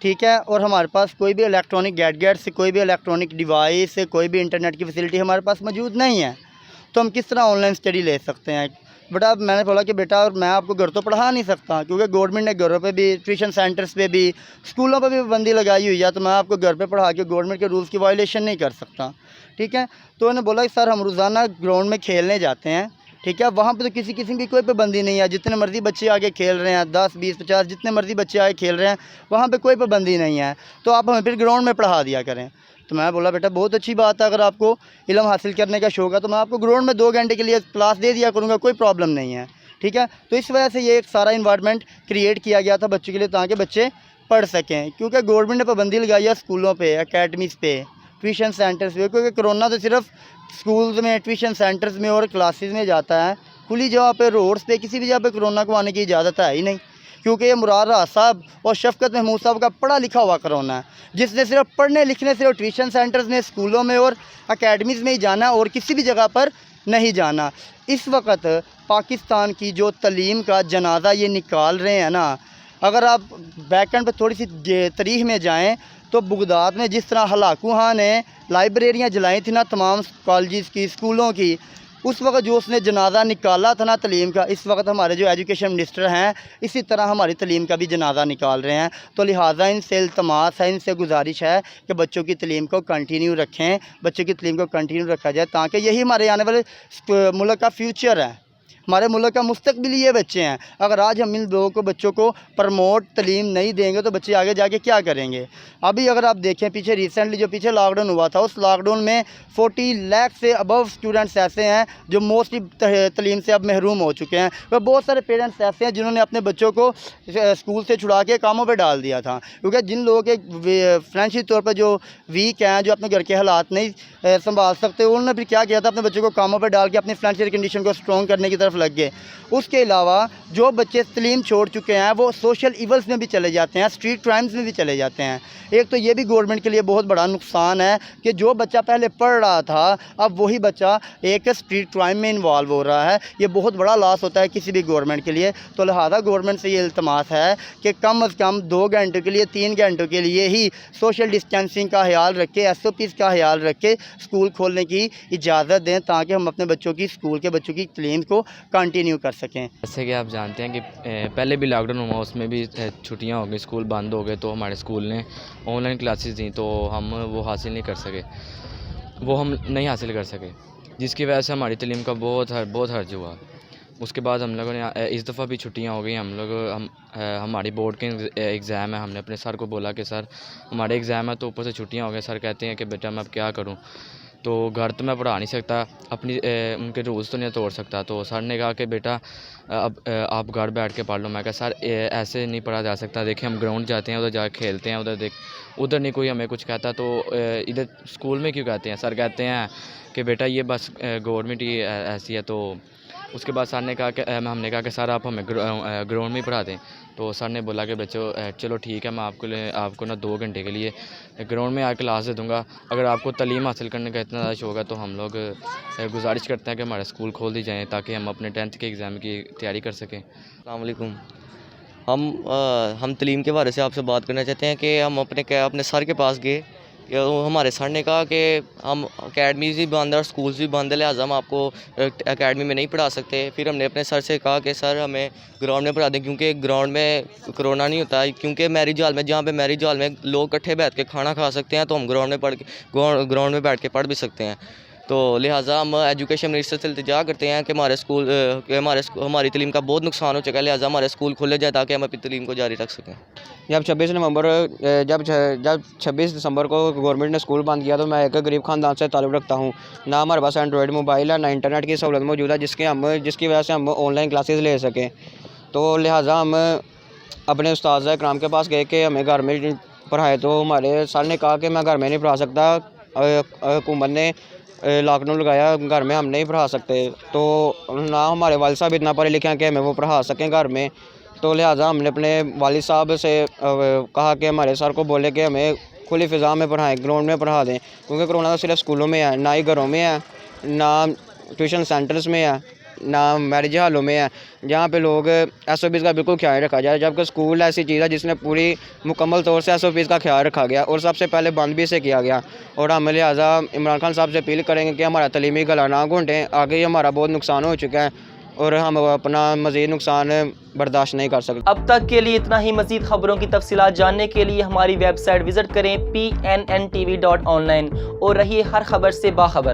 ٹھیک ہے، اور ہمارے پاس کوئی بھی الیکٹرانک گیڈجٹس، کوئی بھی الیکٹرانک ڈیوائس، کوئی بھی انٹرنیٹ کی فیسلٹی ہمارے پاس موجود نہیں ہے، تو ہم کس طرح آن لائن اسٹڈی لے سکتے ہیں؟ بیٹا میں نے بولا کہ بیٹا اور میں آپ کو گھر تو پڑھا نہیں سکتا، کیونکہ گورنمنٹ نے گھروں پہ بھی، ٹیوشن سینٹرز پہ بھی، اسکولوں پہ بھی پابندی لگائی ہوئی ہے، تو میں آپ کو گھر پہ پڑھا کے گورنمنٹ کے رولز کی وائلیشن نہیں کر سکتا، ٹھیک ہے۔ تو انہوں نے بولا کہ سر ہم روزانہ گراؤنڈ میں کھیلنے جاتے ہیں، ٹھیک ہے، وہاں پہ تو کسی قسم کی کوئی پابندی نہیں ہے، جتنے مرضی بچے آگے کھیل رہے ہیں، 10 20 50 جتنے مرضی بچے آگے کھیل رہے ہیں، وہاں پہ کوئی پابندی نہیں ہے، تو آپ ہمیں پھر گراؤنڈ میں پڑھا دیا کریں۔ تو میں بولا بیٹا بہت اچھی بات ہے، اگر آپ کو علم حاصل کرنے کا شوق ہے تو میں آپ کو گراؤنڈ میں 2 گھنٹے کے لیے کلاس دے دیا کروں گا، کوئی پرابلم نہیں ہے، ٹھیک ہے۔ تو اس وجہ سے یہ ایک سارا انوائرمنٹ کریٹ کیا گیا تھا بچوں کے لیے، تاکہ بچے پڑھ سکیں، کیونکہ گورنمنٹ نے پابندی لگائی ہے اسکولوں پہ، اکیڈمیز پہ، ٹیوشن سینٹرز پہ، کیونکہ کرونا تو صرف اسکولز میں، ٹیوشن سینٹرز میں اور کلاسز میں جاتا ہے، کھلی جگہ پہ، روڈز پہ، کسی بھی جگہ پہ کرونا کو آنے کی اجازت ہے ہی نہیں، کیونکہ یہ مراد راحت صاحب اور شفقت محمود صاحب کا پڑھا لکھا ہوا کرونا ہے، جس نے صرف پڑھنے لکھنے صرف ٹیوشن سینٹرز میں، اسکولوں میں اور اکیڈمیز میں ہی جانا ہے، اور کسی بھی جگہ پر نہیں جانا۔ اس وقت پاکستان کی جو تعلیم کا جنازہ یہ نکال رہے ہیں نا، اگر آپ بیک اینڈ پہ تھوڑی سی تاریخ میں جائیں تو بغداد میں جس طرح ہلاکو خان نے لائبریریاں جلائی تھیں نا تمام کالجز کی، اسکولوں کی، اس وقت جو اس نے جنازہ نکالا تھا نا تعلیم کا، اس وقت ہمارے جو ایجوکیشن منسٹر ہیں اسی طرح ہماری تعلیم کا بھی جنازہ نکال رہے ہیں۔ تو لہٰذا ان سے التماس ہے، ان سے گزارش ہے کہ بچوں کی تعلیم کو کنٹینیو رکھیں، بچوں کی تعلیم کو کنٹینیو رکھا جائے، تاکہ یہی ہمارے آنے والے ملک کا فیوچر ہے، ہمارے ملک کا مستقبل یہ بچے ہیں۔ اگر آج ہم ان لوگوں کو، بچوں کو پروموٹ تعلیم نہیں دیں گے تو بچے آگے جا کے کیا کریں گے؟ ابھی اگر آپ دیکھیں پیچھے ریسنٹلی جو پیچھے لاک ڈاؤن ہوا تھا، اس لاک ڈاؤن میں 40 لاکھ سے ابو اسٹوڈنٹس ایسے ہیں جو موسٹلی تعلیم سے اب محروم ہو چکے ہیں، اور بہت سارے پیرنٹس ایسے ہیں جنہوں نے اپنے بچوں کو اسکول سے چھڑا کے کاموں پہ ڈال دیا تھا، کیونکہ جن لوگوں کے فائنینشلی طور پر جو ویک ہیں، جو اپنے گھر کے حالات نہیں سنبھال سکتے، انہوں نے پھر کیا کیا تھا، اپنے بچوں کو کاموں پہ ڈال کے اپنی فائنینشیل کنڈیشن کو اسٹرانگ کرنے کی طرف لگ گئے۔ اس کے علاوہ جو بچے تعلیم چھوڑ چکے ہیں وہ سوشل ایولز میں بھی چلے جاتے ہیں، اسٹریٹ کرائمز میں بھی چلے جاتے ہیں۔ ایک تو یہ بھی گورنمنٹ کے لیے بہت بڑا نقصان ہے کہ جو بچہ پہلے پڑھ رہا تھا اب وہی بچہ ایک اسٹریٹ کرائم میں انوالو ہو رہا ہے، یہ بہت بڑا لاس ہوتا ہے کسی بھی گورنمنٹ کے لیے۔ تو لہٰذا گورنمنٹ سے یہ التماس ہے کہ کم از کم 2 گھنٹوں کے لیے، 3 گھنٹوں کے لیے ہی سوشل ڈسٹینسنگ کا خیال رکھے، SOPs کا خیال رکھے، اسکول کھولنے کی اجازت دیں، تاکہ ہم اپنے بچوں کی، اسکول کے بچوں کی تعلیم کو کنٹینیو کر سکیں۔ جیسے کہ آپ جانتے ہیں کہ پہلے بھی لاک ڈاؤن ہوا، اس میں بھی چھٹیاں ہو گئی، اسکول بند ہو گئے، تو ہمارے اسکول نے آن لائن کلاسز دیں، تو ہم وہ حاصل نہیں کر سکے، وہ ہم نہیں حاصل کر سکے، جس کی وجہ سے ہماری تعلیم کا بہت حرج ہوا۔ اس کے بعد ہم لوگوں نے اس دفعہ بھی چھٹیاں ہو گئی، ہماری بورڈ کے ایگزام ہے، ہم نے اپنے سر کو بولا کہ سر ہمارے ایگزام ہے تو اوپر سے چھٹیاں ہو گئی۔ سر کہتے ہیں کہ بیٹا میں اب کیا کروں، تو گھر تو میں پڑھا نہیں سکتا، ان کے رولز تو نہیں توڑ سکتا۔ تو سر نے کہا کہ بیٹا اب آپ گھر بیٹھ کے پڑھ لو۔ میں کہا سر ایسے نہیں پڑھا جا سکتا، دیکھیں ہم گراؤنڈ جاتے ہیں، ادھر جا کے کھیلتے ہیں، ادھر نہیں کوئی ہمیں کچھ کہتا، تو ادھر اسکول میں کیوں کہتے ہیں؟ سر کہتے ہیں کہ بیٹا یہ بس گورنمنٹ ہی ایسی ہے۔ تو اس کے بعد سر نے کہا کہ ہم نے کہا کہ سر آپ ہمیں گراؤنڈ میں ہی پڑھا دیں۔ تو سر نے بولا کہ بچوں چلو ٹھیک ہے، میں آپ کو نا 2 گھنٹے کے لیے گراؤنڈ میں آ کے کلاس دے دوں گا۔ اگر آپ کو تعلیم حاصل کرنے کا اتنا زیادہ شوق ہے تو ہم لوگ گزارش کرتے ہیں کہ ہمارے اسکول کھول دی جائیں، تاکہ ہم اپنے 10th کے ایگزام کی تیاری کر سکیں۔ السلام علیکم۔ ہم تعلیم کے بارے سے آپ سے بات کرنا چاہتے ہیں کہ ہم اپنے سر کے پاس گئے، ہمارے سر نے کہا کہ ہم اکیڈمیز بھی بند ہے اور اسکولز بھی بند ہے، لہٰذا ہم آپ کو اکیڈمی میں نہیں پڑھا سکتے۔ پھر ہم نے اپنے سر سے کہا کہ سر ہمیں گراؤنڈ میں پڑھا دیں، کیونکہ گراؤنڈ میں کرونا نہیں ہوتا ہے، کیونکہ میرج ہال میں، جہاں پہ میرج ہال میں لوگ اکٹھے بیٹھ کے کھانا کھا سکتے ہیں، تو ہم گراؤنڈ میں بیٹھ کے پڑھ بھی سکتے ہیں۔ تو لہٰذا ہم ایجوکیشن منسٹر سے التجا کرتے ہیں کہ ہماری تعلیم کا بہت نقصان ہو چکا ہے، لہٰذا ہمارے اسکول کھولے جائے تاکہ ہم اپنی تعلیم کو جاری رکھ سکیں۔ جب 26 دسمبر کو گورنمنٹ نے اسکول بند کیا تو میں ایک غریب خاندان سے تعلق رکھتا ہوں، نہ ہمارے پاس اینڈرائڈ موبائل ہے، نہ انٹرنیٹ کی سہولت موجود ہے جس کی وجہ سے ہم آن لائن کلاسز لے سکیں۔ تو لہٰذا ہم اپنے اساتذہ اکرام کے پاس گئے کہ ہمیں گھر میں پڑھائے، تو ہمارے سر نے کہا کہ میں گھر میں نہیں پڑھا سکتا، حکومت نے لاک ڈاؤن لگایا، گھر میں ہم نہیں پڑھا سکتے، تو نہ ہمارے والد صاحب اتنا پڑھے لکھے ہیں کہ ہمیں وہ پڑھا سکیں گھر میں۔ تو لہٰذا ہم نے اپنے والد صاحب سے کہا کہ ہمارے سر کو بولے کہ ہمیں کھلی فضا میں پڑھائیں، گراؤنڈ میں پڑھا دیں، کیونکہ کرونا تو صرف اسکولوں میں ہے، نہ ہی گھروں میں ہے، نہ ٹیوشن سینٹرز میں ہے، نہ میرج ہالوں میں ہیں جہاں پہ لوگ SOPs کا بالکل خیال رکھا جائے، جبکہ اسکول ایسی چیز ہے جس میں پوری مکمل طور سے SOPs کا خیال رکھا گیا اور سب سے پہلے بند بھی سے کیا گیا۔ اور ہم لہٰذا عمران خان صاحب سے اپیل کریں گے کہ ہمارا تعلیمی گلا نہ گھونٹیں، آگے ہی ہمارا بہت نقصان ہو چکا ہے اور ہم اپنا مزید نقصان برداشت نہیں کر سکتے۔ اب تک کے لیے اتنا ہی۔ مزید خبروں کی تفصیلات جاننے کے لیے ہماری ویب سائٹ وزٹ کریں pnntv.online اور رہیے ہر خبر سے باخبر۔